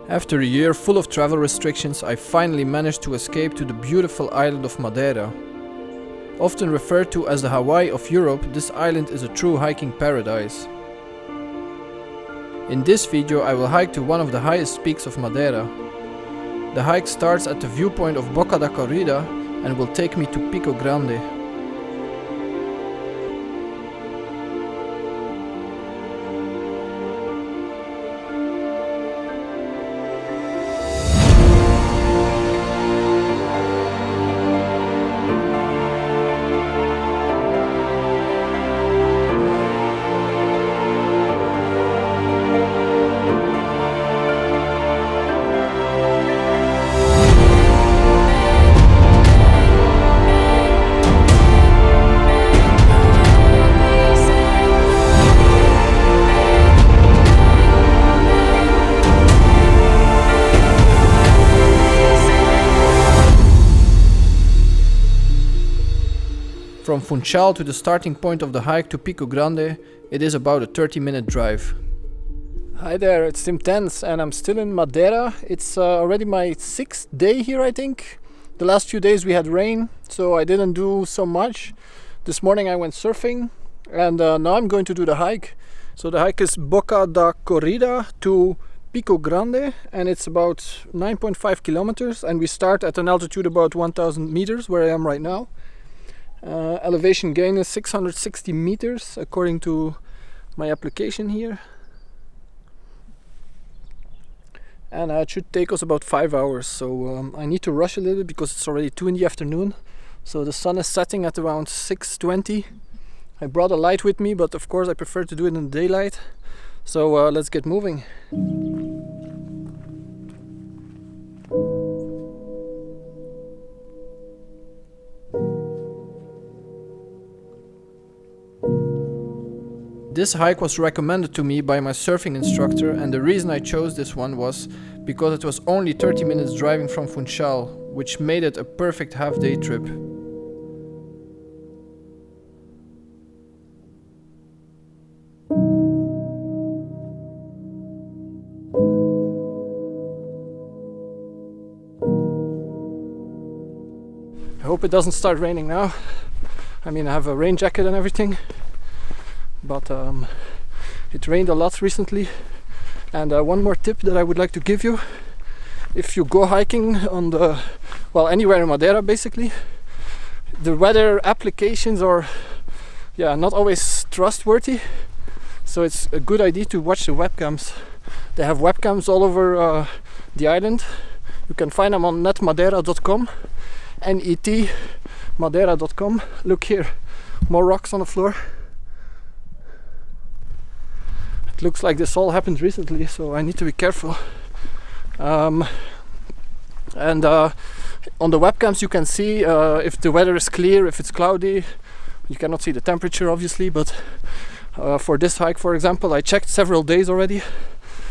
After a year full of travel restrictions, I finally managed to escape to the beautiful island of Madeira. Often referred to as the Hawaii of Europe, this island is a true hiking paradise. In this video I will hike to one of the highest peaks of Madeira. The hike starts at the viewpoint of Boca da Corrida and will take me to Pico Grande. From Funchal to the starting point of the hike to Pico Grande, it is about a 30-minute drive. Hi there, it's timtense and I'm still in Madeira. It's already my 6th day here, I think. The last few days we had rain, so I didn't do so much. This morning I went surfing and now I'm going to do the hike. So the hike is Boca da Corrida to Pico Grande and it's about 9.5 kilometers and we start at an altitude about 1000 meters where I am right now. Elevation gain is 660 meters according to my application here, and it should take us about 5 hours, so I need to rush a little bit because it's already 2 in the afternoon, so the sun is setting at around 6:20. I brought a light with me, but of course I prefer to do it in the daylight, so let's get moving. This hike was recommended to me by my surfing instructor, and the reason I chose this one was because it was only 30 minutes driving from Funchal, which made it a perfect half-day trip. I hope it doesn't start raining now. I mean, I have a rain jacket and everything. But it rained a lot recently, and one more tip that I would like to give you: if you go hiking on anywhere in Madeira basically, the weather applications are not always trustworthy, so it's a good idea to watch the webcams. They have webcams all over the island. You can find them on netmadeira.com, netmadeira.com. Look here, more rocks on the floor. Looks like this all happened recently, so I need to be careful. And on the webcams you can see if the weather is clear, if it's cloudy. You cannot see the temperature obviously, but for this hike, for example, I checked several days already,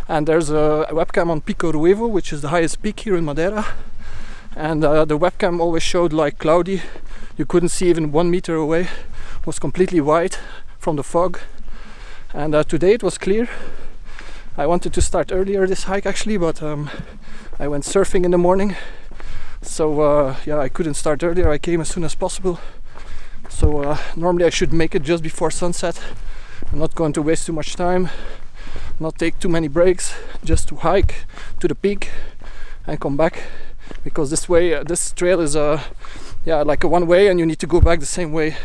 and there's a webcam on Pico Grande, which is the highest peak here in Madeira, and the webcam always showed like cloudy. You couldn't see even 1 meter away. It was completely white from the fog. And today it was clear. I wanted to start earlier this hike actually, but I went surfing in the morning, so I couldn't start earlier. I came as soon as possible, so normally I should make it just before sunset. I'm not going to waste too much time, not take too many breaks, just to hike to the peak and come back, because this way this trail is like a one way and you need to go back the same way,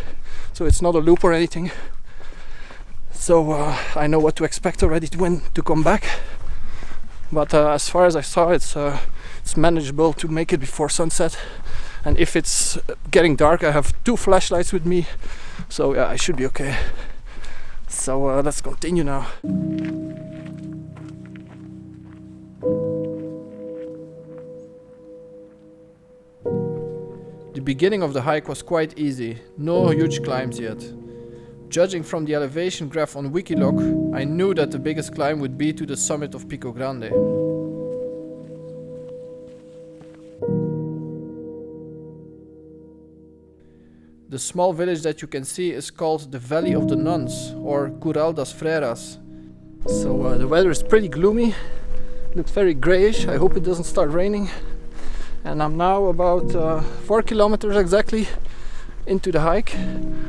so it's not a loop or anything. So I know what to expect already when to come back, but as far as I saw, it's manageable to make it before sunset. And if it's getting dark, I have 2 flashlights with me, so I should be okay. So let's continue now. The beginning of the hike was quite easy, no huge climbs yet. Judging from the elevation graph on Wikiloc, I knew that the biggest climb would be to the summit of Pico Grande. The small village that you can see is called the Valley of the Nuns, or Curral das Freiras. So the weather is pretty gloomy. It looks very grayish. I hope it doesn't start raining. And I'm now about 4 kilometers exactly into the hike,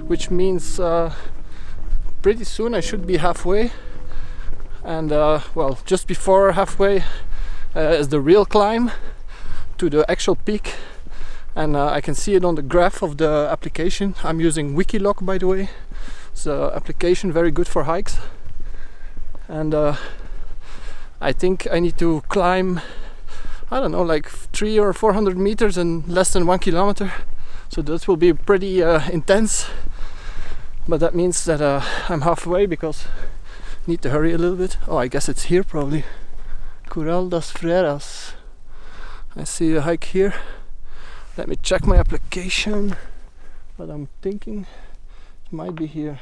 which means pretty soon I should be halfway. And well, just before halfway is the real climb to the actual peak. And I can see it on the graph of the application. I'm using Wikiloc, by the way. It's an application very good for hikes. And I think I need to climb, I don't know, like 300 or 400 meters in less than 1 kilometer. So that will be pretty intense. But that means that I'm halfway because I need to hurry a little bit. Oh, I guess it's here probably. Curral das Freiras. I see a hike here. Let me check my application, but I'm thinking it might be here.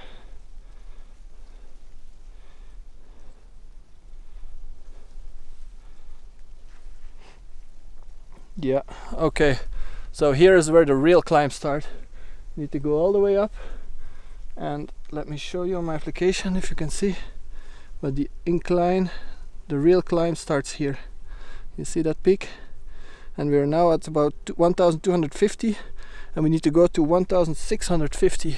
Yeah, okay. So here is where the real climb starts. You need to go all the way up, and let me show you on my application if you can see. But the incline, the real climb starts here. You see that peak? And we're now at about 1250, and we need to go to 1650.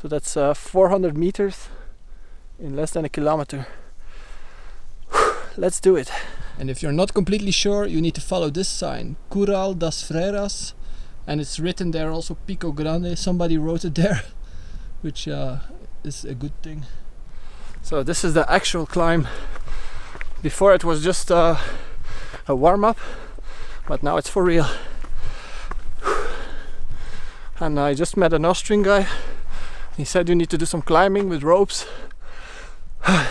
So that's 400 meters in less than a kilometer. Let's do it. And if you're not completely sure, you need to follow this sign, Curral das Freiras, and it's written there also Pico Grande. Somebody wrote it there, which is a good thing. So this is the actual climb. Before it was just a warm-up. But now it's for real. And I just met an Austrian guy. He said you need to do some climbing with ropes. I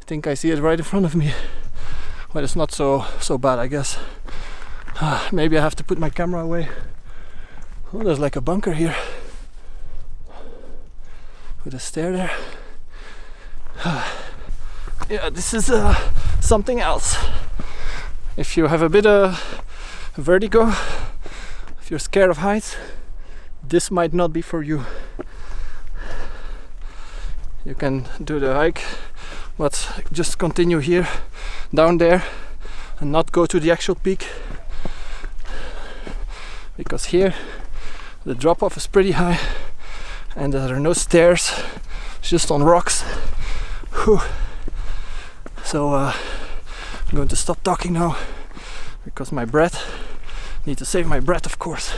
think I see it right in front of me. But it's not so bad, I guess. Maybe I have to put my camera away. Oh, there's like a bunker here. With a stair there. Yeah, this is something else. If you have a bit of vertigo, if you're scared of heights, this might not be for you. You can do the hike, but just continue here, down there, and not go to the actual peak. Because here, the drop-off is pretty high, and there are no stairs, it's just on rocks. Whew. So I'm going to stop talking now because my breath, need to save my breath, of course.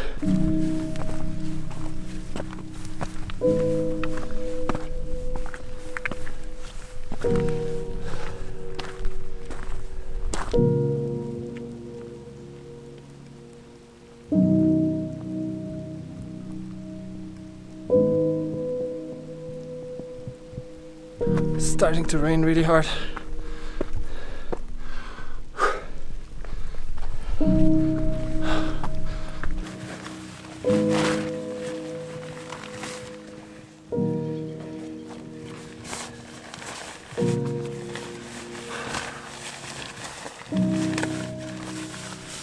It's starting to rain really hard.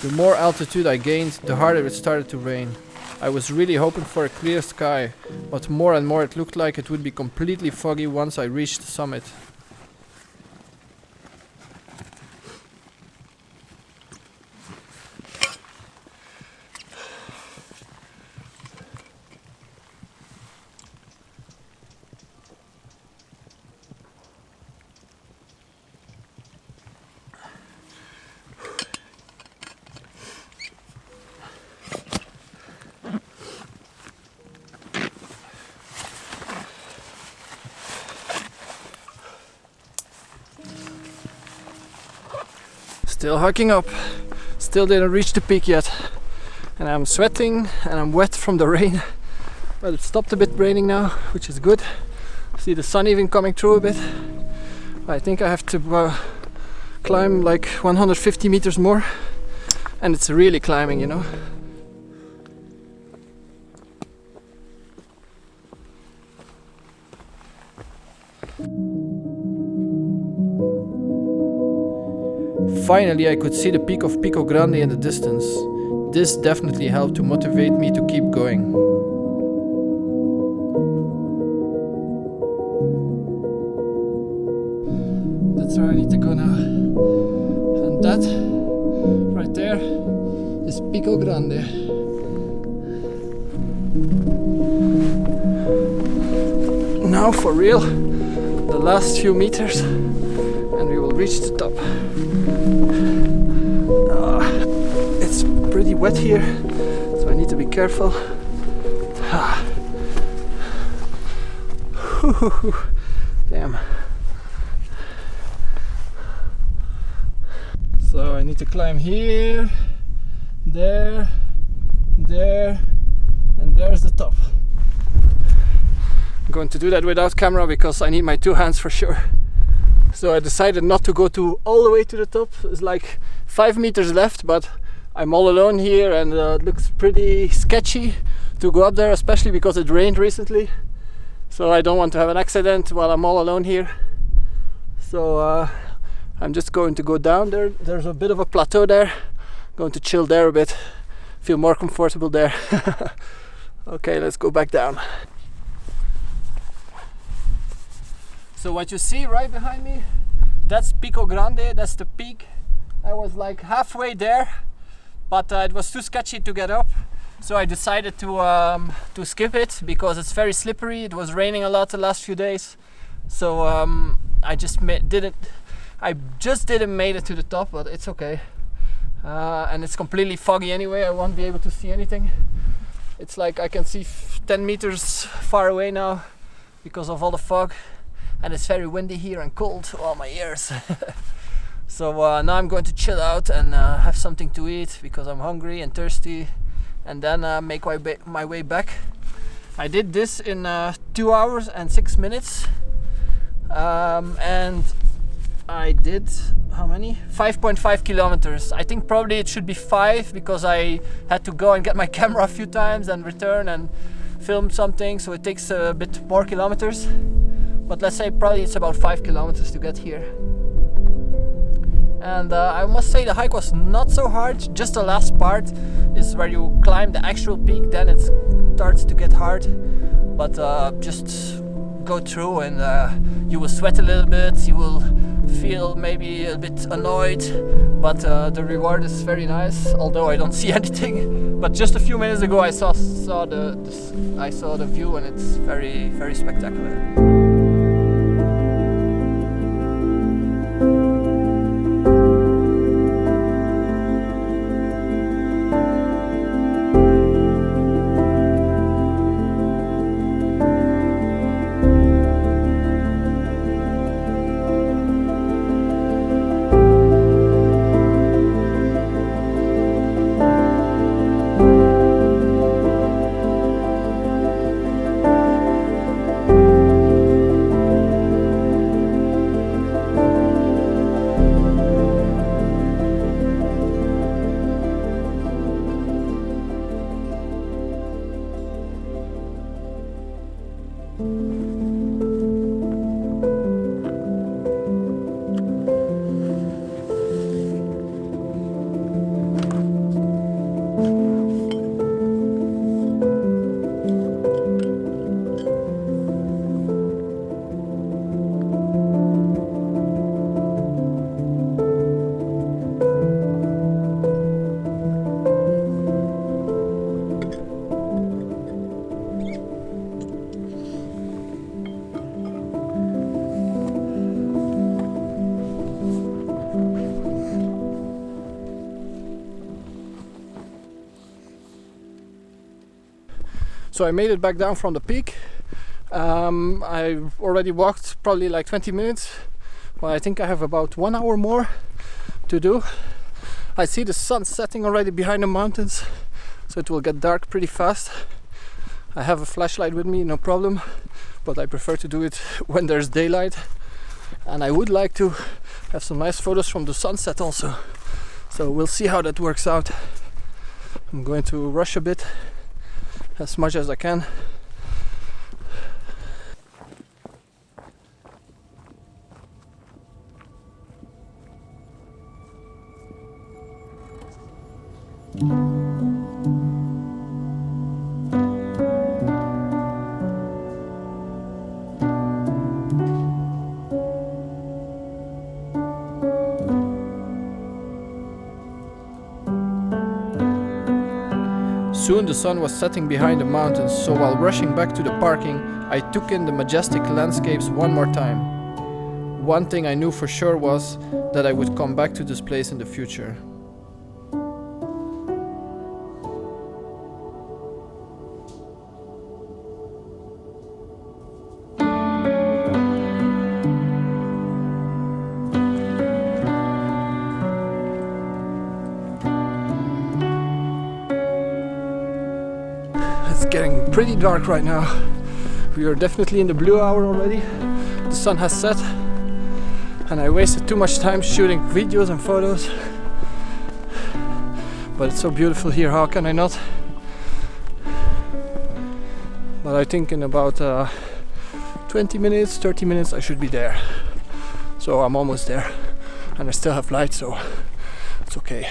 The more altitude I gained, the harder it started to rain. I was really hoping for a clear sky, but more and more it looked like it would be completely foggy once I reached the summit. Still hiking up, still didn't reach the peak yet, and I'm sweating and I'm wet from the rain, but it stopped a bit raining now, which is good. See the sun even coming through a bit. I think I have to climb like 150 meters more, and it's really climbing, you know. Finally, I could see the peak of Pico Grande in the distance. This definitely helped to motivate me to keep going. That's where I need to go now. And that right there is Pico Grande. Now for real, the last few meters and we will reach the top. It's pretty wet here, so I need to be careful. Damn. So I need to climb here, there, there, and there's the top. I'm going to do that without camera because I need my two hands for sure. So I decided not to go all the way to the top. It's like 5 meters left, but I'm all alone here and it looks pretty sketchy to go up there, especially because it rained recently. So I don't want to have an accident while I'm all alone here. So I'm just going to go down there. There's a bit of a plateau there. I'm going to chill there a bit, feel more comfortable there. Okay, let's go back down. So what you see right behind me, that's Pico Grande, that's the peak. I was like halfway there, but it was too sketchy to get up. So I decided to skip it because it's very slippery. It was raining a lot the last few days. So I just didn't made it to the top, but it's okay. And it's completely foggy anyway. I won't be able to see anything. It's like I can see 10 meters far away now because of all the fog. And it's very windy here and cold. Oh, my ears. So now I'm going to chill out and have something to eat because I'm hungry and thirsty, and then make my way back. I did this in 2 hours and 6 minutes, and I did how many? 5.5 kilometers. I think probably it should be 5 because I had to go and get my camera a few times and return and film something, so it takes a bit more kilometers. But let's say probably it's about 5 kilometers to get here. And I must say the hike was not so hard. Just the last part is where you climb the actual peak, then it starts to get hard. But just go through and you will sweat a little bit, you will feel maybe a bit annoyed, but the reward is very nice, although I don't see anything. But just a few minutes ago I saw the view, and it's very, very spectacular. So I made it back down from the peak. I already walked probably like 20 minutes. Well, I think I have about 1 hour more to do. I see the sun setting already behind the mountains, so it will get dark pretty fast. I have a flashlight with me, no problem, but I prefer to do it when there's daylight. And I would like to have some nice photos from the sunset also. So we'll see how that works out. I'm going to rush a bit, as much as I can. Soon the sun was setting behind the mountains, so while rushing back to the parking, I took in the majestic landscapes one more time. One thing I knew for sure was that I would come back to this place in the future. It's getting pretty dark right now. We are definitely in the blue hour already. The sun has set and I wasted too much time shooting videos and photos. But it's so beautiful here, how can I not? But I think in about 20 minutes, 30 minutes I should be there. So I'm almost there and I still have light, so it's okay.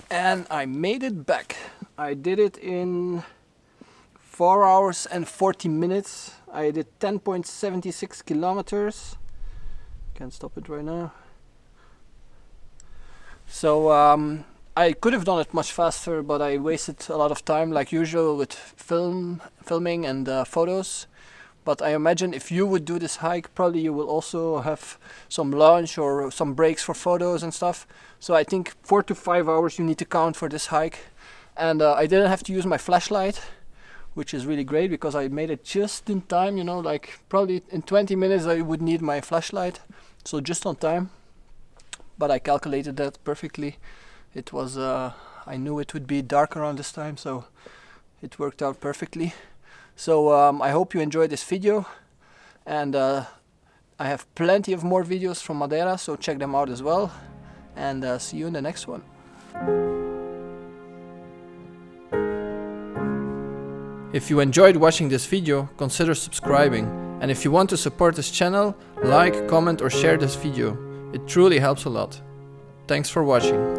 And I made it back. I did it in 4 hours and 40 minutes. I did 10.76 kilometers. Can't stop it right now. So I could have done it much faster, but I wasted a lot of time like usual with filming and photos. But I imagine if you would do this hike, probably you will also have some lunch or some breaks for photos and stuff. So I think 4 to 5 hours you need to count for this hike. And I didn't have to use my flashlight, which is really great because I made it just in time, you know, like probably in 20 minutes I would need my flashlight. So just on time. But I calculated that perfectly. It was, I knew it would be dark around this time, so it worked out perfectly. So I hope you enjoyed this video, and I have plenty of more videos from Madeira, so check them out as well, and see you in the next one. If you enjoyed watching this video, consider subscribing, and if you want to support this channel, like, comment or share this video. It truly helps a lot. Thanks for watching.